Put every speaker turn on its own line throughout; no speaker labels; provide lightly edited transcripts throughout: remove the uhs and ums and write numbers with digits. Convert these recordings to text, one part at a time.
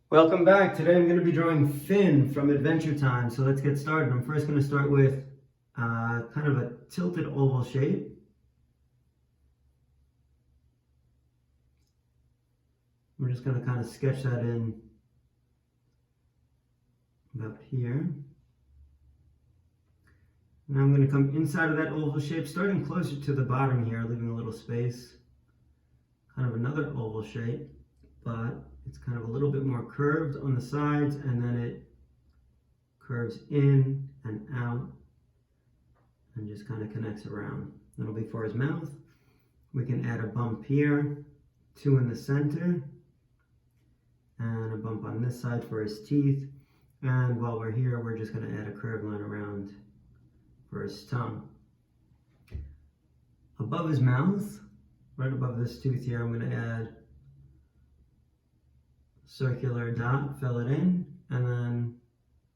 Welcome back. Today I'm going to be drawing Finn from Adventure Time. So let's get started. I'm first going to start with kind of a tilted oval shape. We're just going to kind of sketch that in about here. Now I'm going to come inside of that oval shape, starting closer to the bottom here, leaving a little space. Kind of another oval shape, but it's kind of a little bit more curved on the sides, and then it curves in and out and just kind of connects around. That'll be for his mouth. We can add a bump here, two in the center, and a bump on this side for his teeth. And while we're here, we're just going to add a curved line around for his tongue. Above his mouth, right above this tooth here, I'm going to add circular dot, fill it in, and then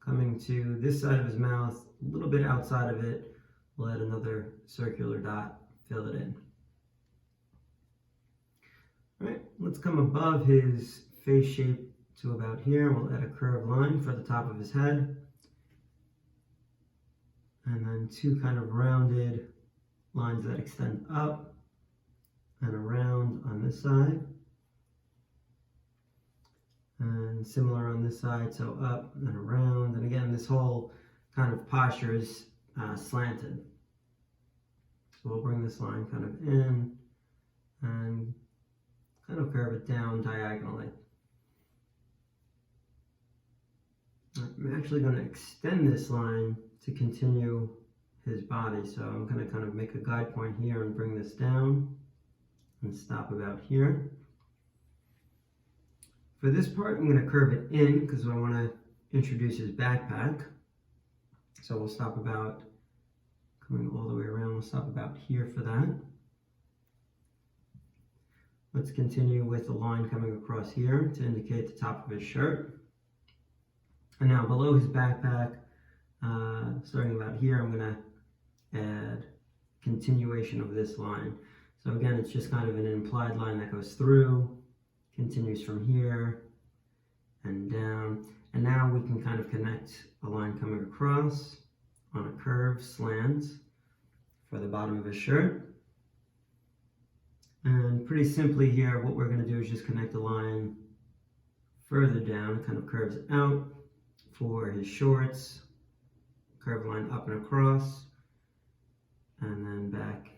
coming to this side of his mouth, a little bit outside of it, we'll add another circular dot, fill it in. All right, let's come above his face shape to about here. We'll add a curved line for the top of his head, and then two kind of rounded lines that extend up and around on this side. And similar on this side, so up and around. And again, this whole kind of posture is slanted. So we'll bring this line kind of in and kind of curve it down diagonally. I'm actually going to extend this line to continue his body. So I'm going to kind of make a guide point here and bring this down and stop about here. For this part, I'm going to curve it in because I want to introduce his backpack. So we'll stop about, coming all the way around, we'll stop about here for that. Let's continue with the line coming across here to indicate the top of his shirt. And now below his backpack, starting about here, I'm going to add continuation of this line. So again, it's just kind of an implied line that goes through, continues from here and down, and now we can kind of connect a line coming across on a curved slant for the bottom of his shirt. And pretty simply here, what we're going to do is just connect a line further down. It kind of curves out for his shorts, curved line up and across, and then back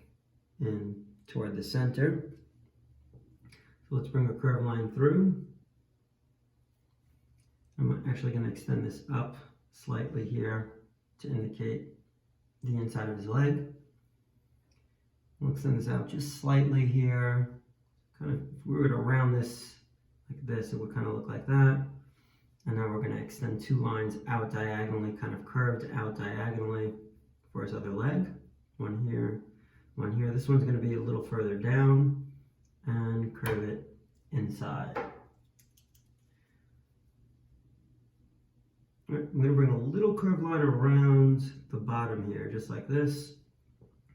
in toward the center. So let's bring a curved line through. I'm actually going to extend this up slightly here to indicate the inside of his leg. We'll extend this out just slightly here. Kind of, if we were to round this like this, it would kind of look like that. And now we're going to extend two lines out diagonally, kind of curved out diagonally for his other leg. One here, one here. This one's going to be a little further down and curve it inside. All right, I'm going to bring a little curved line around the bottom here, just like this,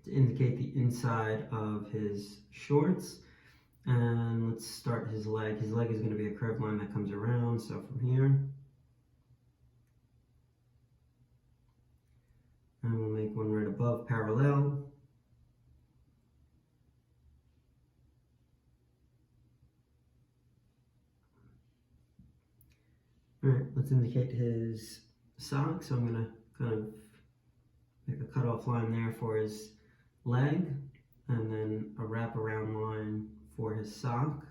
to indicate the inside of his shorts. And let's start his leg. His leg is going to be a curved line that comes around, so from here. And we'll make one right above parallel. All right, let's indicate his sock. So I'm going to kind of make a cutoff line there for his leg, and then a wraparound line for his sock.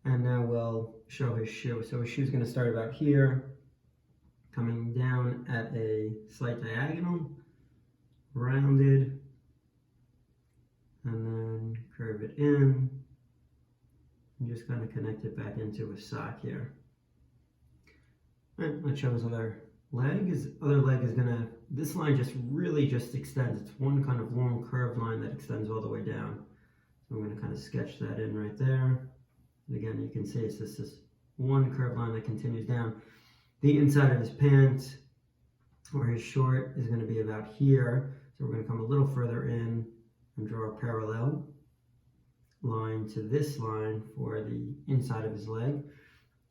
And now we'll show his shoe. So his shoe's going to start about here, coming down at a slight diagonal, rounded, and then curve it in. And just kind of connect it back into a sock here. All right, let's show his other leg. His other leg is gonna, this line just really just extends. It's one kind of long curved line that extends all the way down. So I'm gonna kind of sketch that in right there. And again, you can see it's just this one curved line that continues down. The inside of his pant, or his short, is gonna be about here. So we're gonna come a little further in and draw a parallel line to this line for the inside of his leg.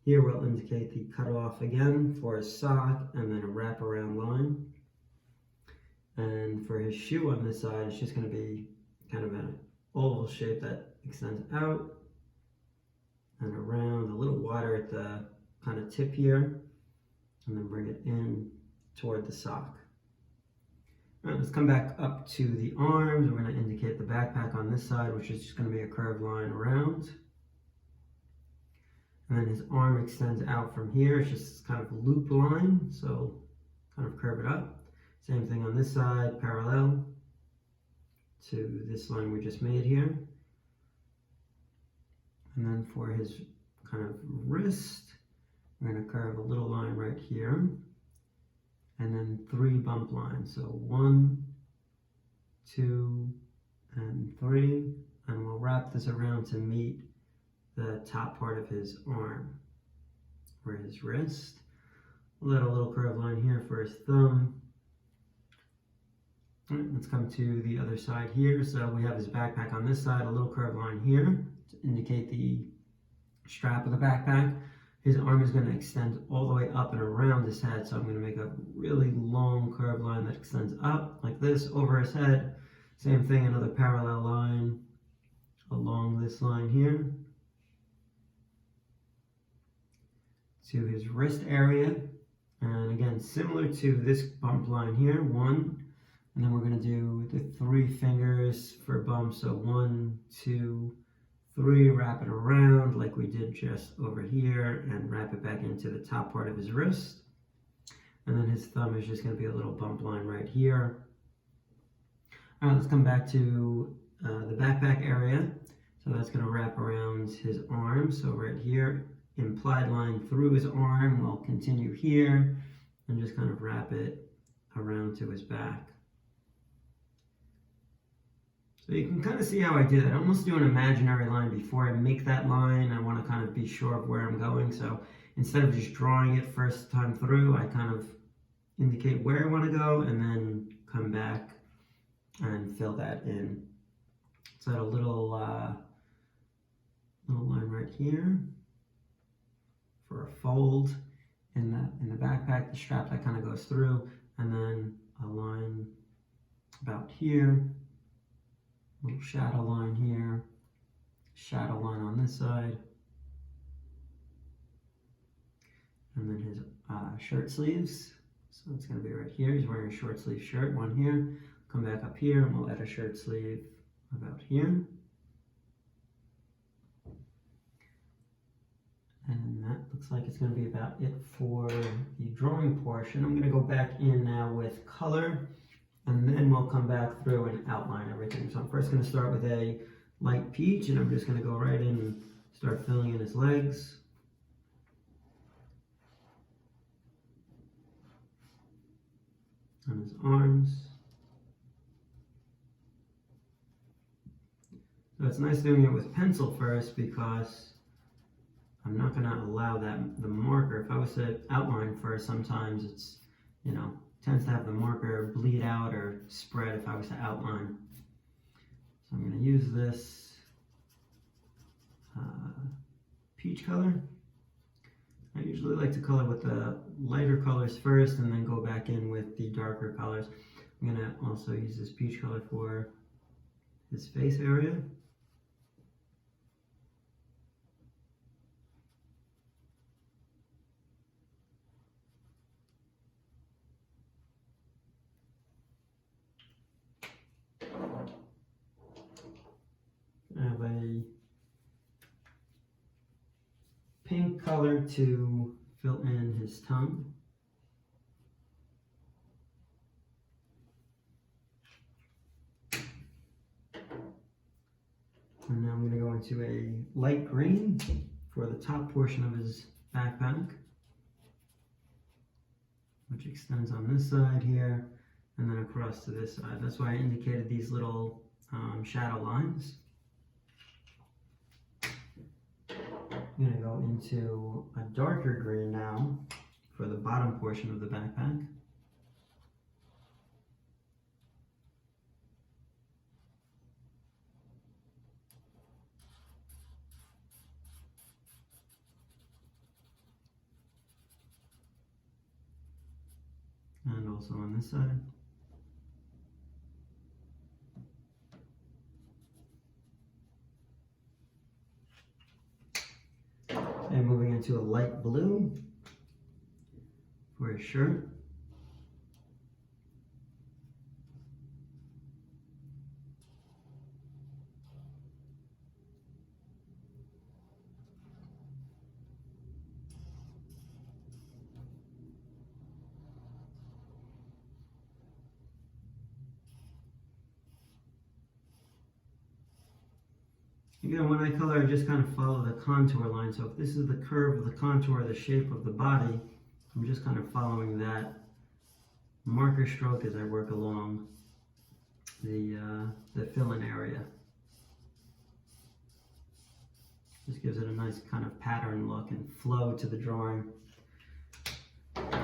Here we'll indicate the cutoff again for his sock and then a wraparound line. And for his shoe on this side, it's just going to be kind of an oval shape that extends out and around, a little wider at the kind of tip here, and then bring it in toward the sock. All right, let's come back up to the arms. We're going to indicate the backpack on this side, which is just going to be a curved line around. And then his arm extends out from here. It's just kind of a loop line, so kind of curve it up. Same thing on this side, parallel to this line we just made here. And then for his kind of wrist, we're going to curve a little line right here. And then 3 bump lines. So 1, 2, and 3. And we'll wrap this around to meet the top part of his arm or his wrist. We'll add a little curved line here for his thumb. All right, let's come to the other side here. So we have his backpack on this side, a little curved line here to indicate the strap of the backpack. His arm is going to extend all the way up and around his head, so I'm going to make a really long curved line that extends up like this over his head. Same thing, another parallel line along this line here to his wrist area. And again, similar to this bump line here, 1, and then we're going to do the 3 fingers for bumps. So 1, 2, 3, wrap it around like we did just over here and wrap it back into the top part of his wrist. And then his thumb is just going to be a little bump line right here. All right, let's come back to the backpack area. So that's going to wrap around his arm. So right here, implied line through his arm. We'll continue here and just kind of wrap it around to his back. So you can kind of see how I do that. I almost do an imaginary line before I make that line. I want to kind of be sure of where I'm going. So instead of just drawing it first time through, I kind of indicate where I want to go and then come back and fill that in. So a little line right here for a fold in the backpack, the strap that kind of goes through, and then a line about here. Little shadow line here, shadow line on this side, and then his shirt sleeves. So it's going to be right here. He's wearing a short sleeve shirt, one here. Come back up here and we'll add a shirt sleeve about here. And that looks like it's going to be about it for the drawing portion. I'm going to go back in now with color. And then we'll come back through and outline everything. So I'm first going to start with a light peach, and I'm just going to go right in and start filling in his legs. And his arms. So it's nice doing it with pencil first because I'm not going to allow the marker. If I was to outline first, sometimes it's, tends to have the marker bleed out or spread if I was to outline. So I'm going to use this peach color. I usually like to color with the lighter colors first and then go back in with the darker colors. I'm going to also use this peach color for his face area. I have a pink color to fill in his tongue. And now I'm going to go into a light green for the top portion of his backpack, which extends on this side here and then across to this side. That's why I indicated these little shadow lines. I'm going to go into a darker green now for the bottom portion of the backpack. and also on this side. And moving into a light blue for his shirt. Again, when I color, I just kind of follow the contour line. So if this is the curve of the contour, the shape of the body, I'm just kind of following that marker stroke as I work along the fill-in area. Just gives it a nice kind of pattern look and flow to the drawing.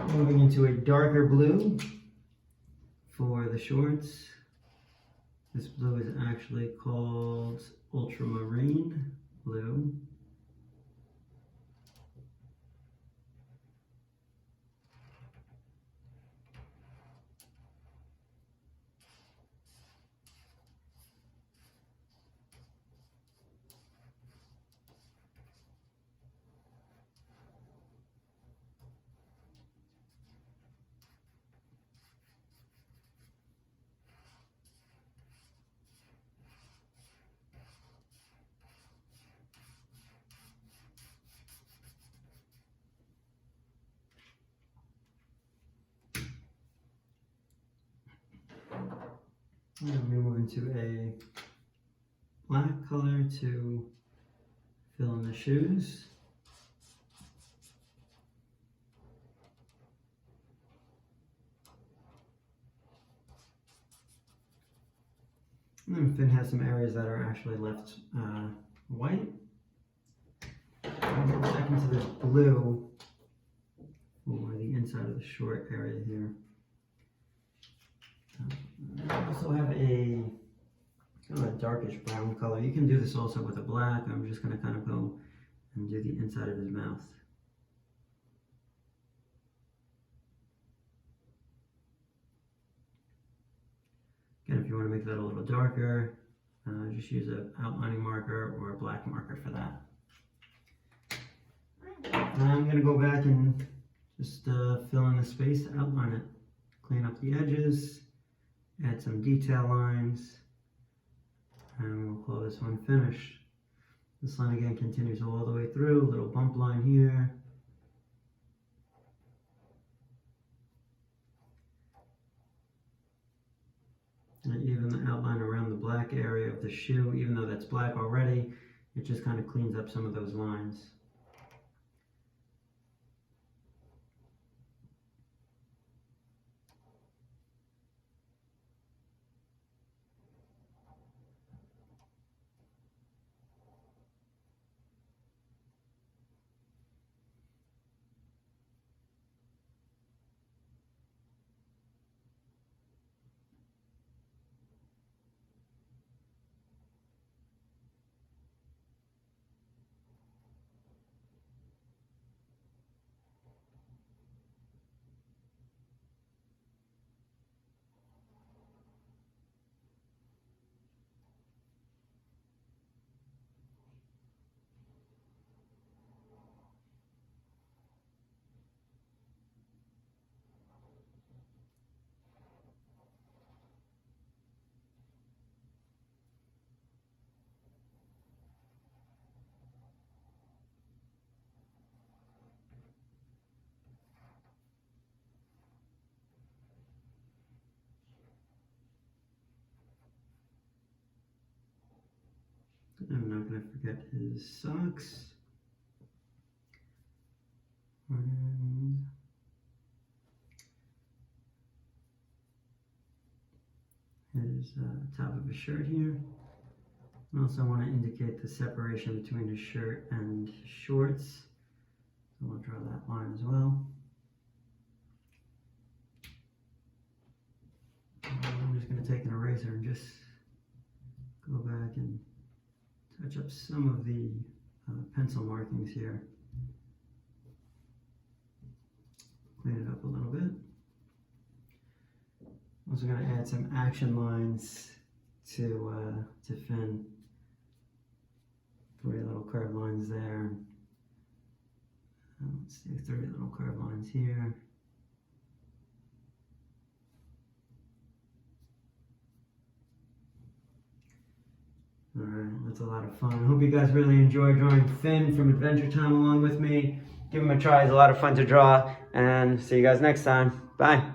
Moving into a darker blue for the shorts. This blue is actually called ultramarine blue. I'm going to move into a black color to fill in the shoes. And then Finn has some areas that are actually left white. I'll go back into this blue for the inside of the short area here. I also have a kind of a darkish brown color. You can do this also with a black. I'm just going to kind of go and do the inside of his mouth. Again, if you want to make that a little darker, just use an outlining marker or a black marker for that. Now I'm going to go back and just fill in the space to outline it. Clean up the edges, add some detail lines, and we'll call this one finished. This line again continues all the way through, a little bump line here. And even the outline around the black area of the shoe, even though that's black already, it just kind of cleans up some of those lines. I'm not going to forget his socks. And his top of his shirt here. I also want to indicate the separation between his shirt and his shorts. So we'll draw that line as well. I'm just going to take an eraser and just go back and touch up some of the pencil markings here. Clean it up a little bit. Also going to add some action lines to Finn. 3 little curved lines there. Let's do 3 little curved lines here. Alright, that's a lot of fun. I hope you guys really enjoyed drawing Finn from Adventure Time along with me. Give him a try, it's a lot of fun to draw. And see you guys next time. Bye.